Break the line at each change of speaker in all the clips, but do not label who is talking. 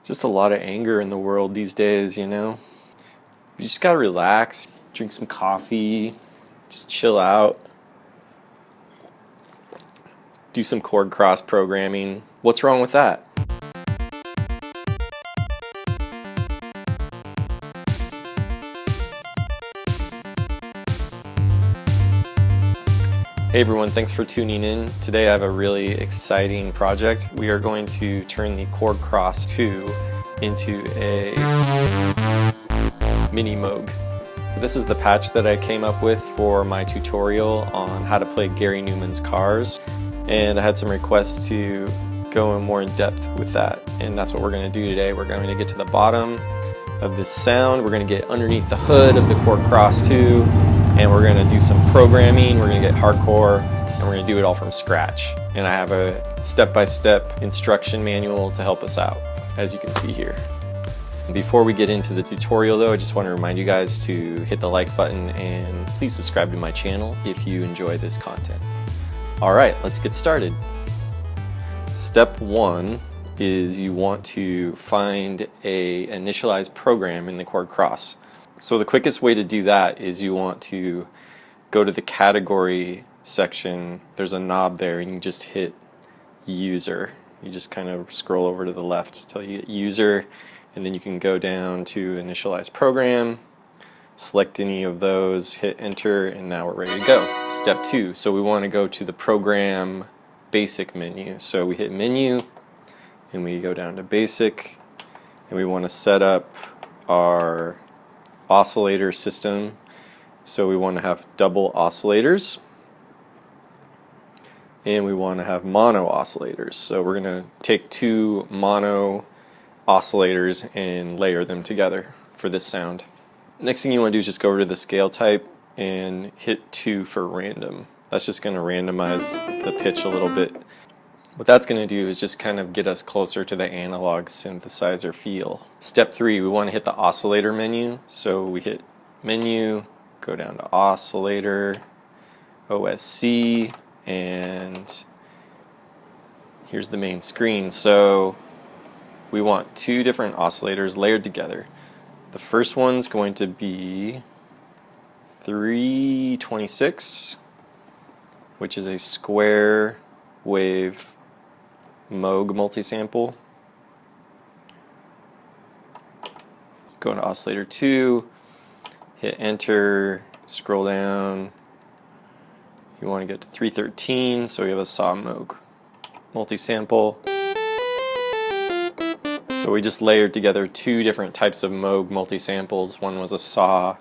Just a lot of anger in the world these days, you know? You just gotta relax, drink some coffee, just chill out, do some Korg Kross programming. What's wrong with that? Hey everyone, thanks for tuning in. Today I have a really exciting project. We are going to turn the Korg Kross 2 into a MiniMOOG. This is the patch that I came up with for my tutorial on how to play Gary Numan's cars, and I had some requests to go in more in depth with that, and that's what we're going to do today. We're going to get to the bottom of this sound, we're going to get underneath the hood of the Korg Kross 2, and we're going to do some programming. We're going to get hardcore, and we're going to do it all from scratch. And I have a step-by-step instruction manual to help us out, as you can see here. Before we get into the tutorial though, I just want to remind you guys to hit the like button and please subscribe to my channel if you enjoy this content. Alright, let's get started. Step 1 is you want to find a initialized program in the Korg Kross. So the quickest way to do that is you want to go to the category section. There's a knob there and you just hit user. You just kind of scroll over to the left until you get user, and then you can go down to initialize program, select any of those, hit enter, and now we're ready to go. Step 2, so we want to go to the program basic menu. So we hit menu and we go down to basic, and we want to set up our oscillator system. So we want to have double oscillators, and we want to have mono oscillators. So we're going to take two mono oscillators and layer them together for this sound. Next thing you want to do is just go over to the scale type and hit 2 for random. That's just going to randomize the pitch a little bit. What that's going to do is just kind of get us closer to the analog synthesizer feel. Step 3, we want to hit the oscillator menu. So we hit menu, go down to oscillator, OSC, and here's the main screen. So we want two different oscillators layered together. The first one's going to be 326, which is a square wave Moog multisample. Go to oscillator 2, hit enter, scroll down. You want to get to 313, so we have a saw Moog multisample. So we just layered together two different types of Moog multisamples. One was a saw,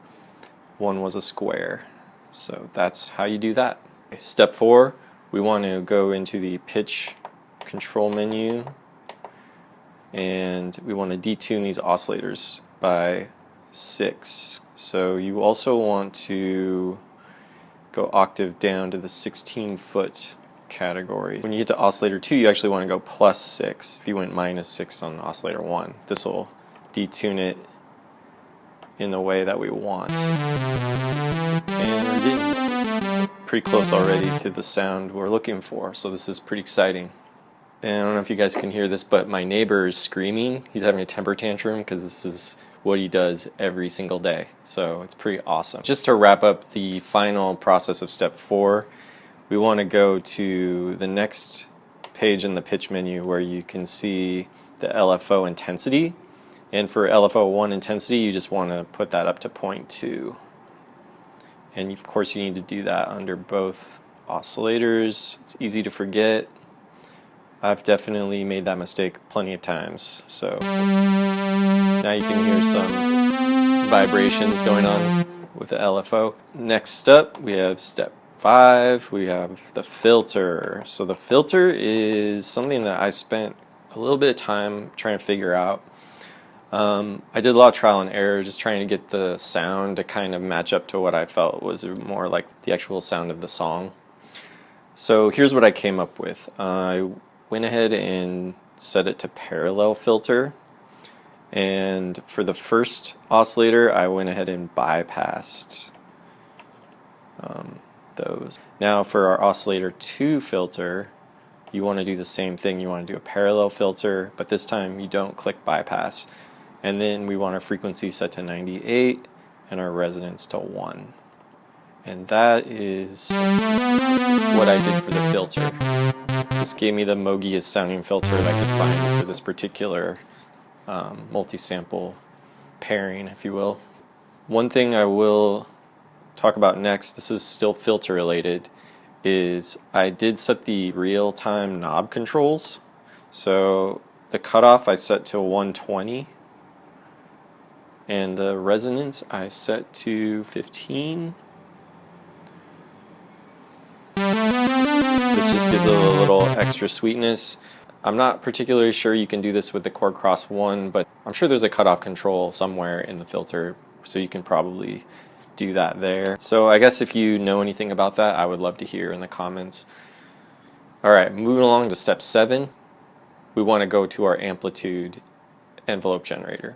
one was a square. So that's how you do that. Step 4, we want to go into the pitch control menu, and we want to detune these oscillators by 6. So you also want to go octave down to the 16-foot category. When you get to oscillator 2, you actually want to go +6. If you went -6 on oscillator 1, this will detune it in the way that we want. And we're getting pretty close already to the sound we're looking for, so this is pretty exciting. And I don't know if you guys can hear this, but my neighbor is screaming. He's having a temper tantrum because this is what he does every single day. So it's pretty awesome. Just to wrap up the final process of step 4, we want to go to the next page in the pitch menu where you can see the LFO intensity. And for LFO 1 intensity, you just want to put that up to 0.2. And of course you need to do that under both oscillators. It's easy to forget. I've definitely made that mistake plenty of times. So now you can hear some vibrations going on with the LFO. Next up, we have step 5. We have the filter. So the filter is something that I spent a little bit of time trying to figure out. I did a lot of trial and error just trying to get the sound to kind of match up to what I felt was more like the actual sound of the song. So here's what I came up with. I went ahead and set it to parallel filter, and for the first oscillator I went ahead and bypassed those. Now for our oscillator 2 filter, you want to do the same thing. You want to do a parallel filter, but this time you don't click bypass. And then we want our frequency set to 98 and our resonance to 1. And that is what I did for the filter. This gave me the mogiest sounding filter that I could find for this particular multi-sample pairing, if you will. One thing I will talk about next, this is still filter related, is I did set the real-time knob controls. So the cutoff I set to 120, and the resonance I set to 15. This just gives it a little extra sweetness. I'm not particularly sure you can do this with the Korg Kross 1, but I'm sure there's a cutoff control somewhere in the filter, so you can probably do that there. So I guess if you know anything about that, I would love to hear in the comments. Alright, moving along to step 7. We want to go to our amplitude envelope generator.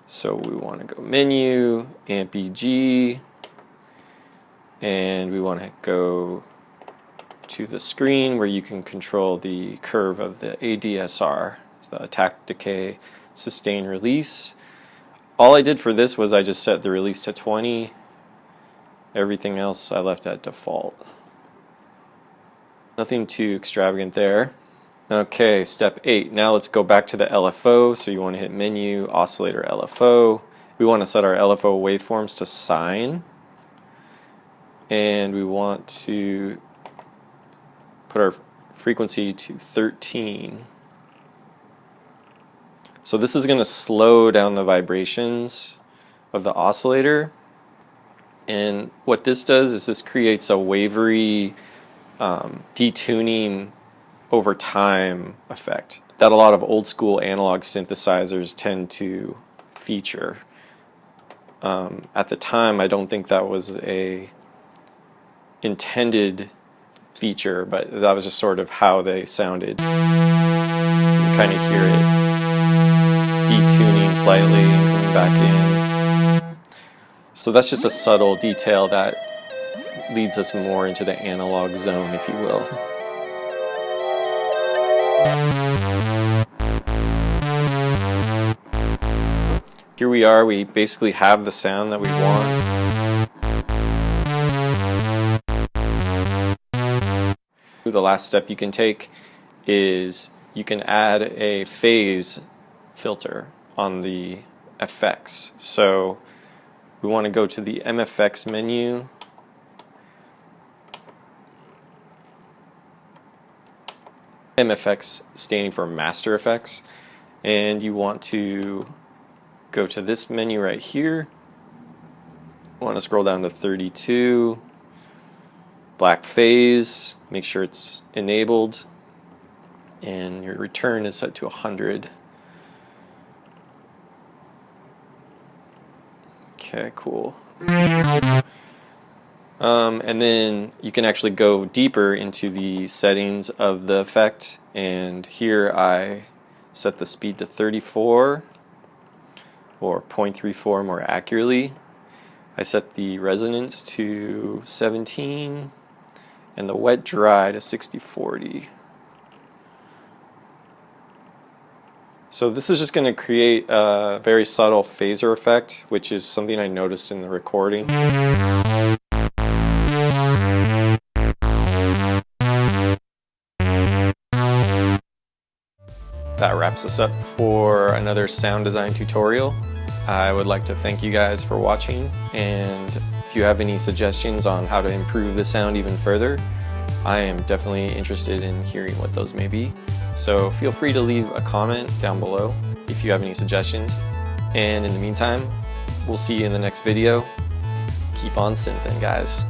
So we want to go menu, amp EG, and we want to go to the screen where you can control the curve of the ADSR, the attack, decay, sustain, release. All I did for this was I just set the release to 20. Everything else I left at default. Nothing too extravagant there. Okay, step 8. Now let's go back to the LFO. So you want to hit menu, oscillator LFO. We want to set our LFO waveforms to sine. And we want to put our frequency to 13. So this is going to slow down the vibrations of the oscillator. And what this does is this creates a wavery detuning over time effect that a lot of old school analog synthesizers tend to feature. At the time, I don't think that was a intended feature, but that was just sort of how they sounded. You can kind of hear it detuning slightly and coming back in. So that's just a subtle detail that leads us more into the analog zone, if you will. Here we are, we basically have the sound that we want. The last step you can take is you can add a phase filter on the effects. So we want to go to the MFX menu. MFX standing for Master Effects, and you want to go to this menu right here. You want to scroll down to 32, black phase, make sure it's enabled, and your return is set to 100. Okay, cool. And then you can actually go deeper into the settings of the effect, and here I set the speed to 34, or 0.34 more accurately. I set the resonance to 17 and the wet dry to 60/40. So this is just going to create a very subtle phaser effect, which is something I noticed in the recording. That wraps us up for another sound design tutorial. I would like to thank you guys for watching, and if you have any suggestions on how to improve the sound even further, I am definitely interested in hearing what those may be. So feel free to leave a comment down below if you have any suggestions. And in the meantime, we'll see you in the next video. Keep on synthin', guys.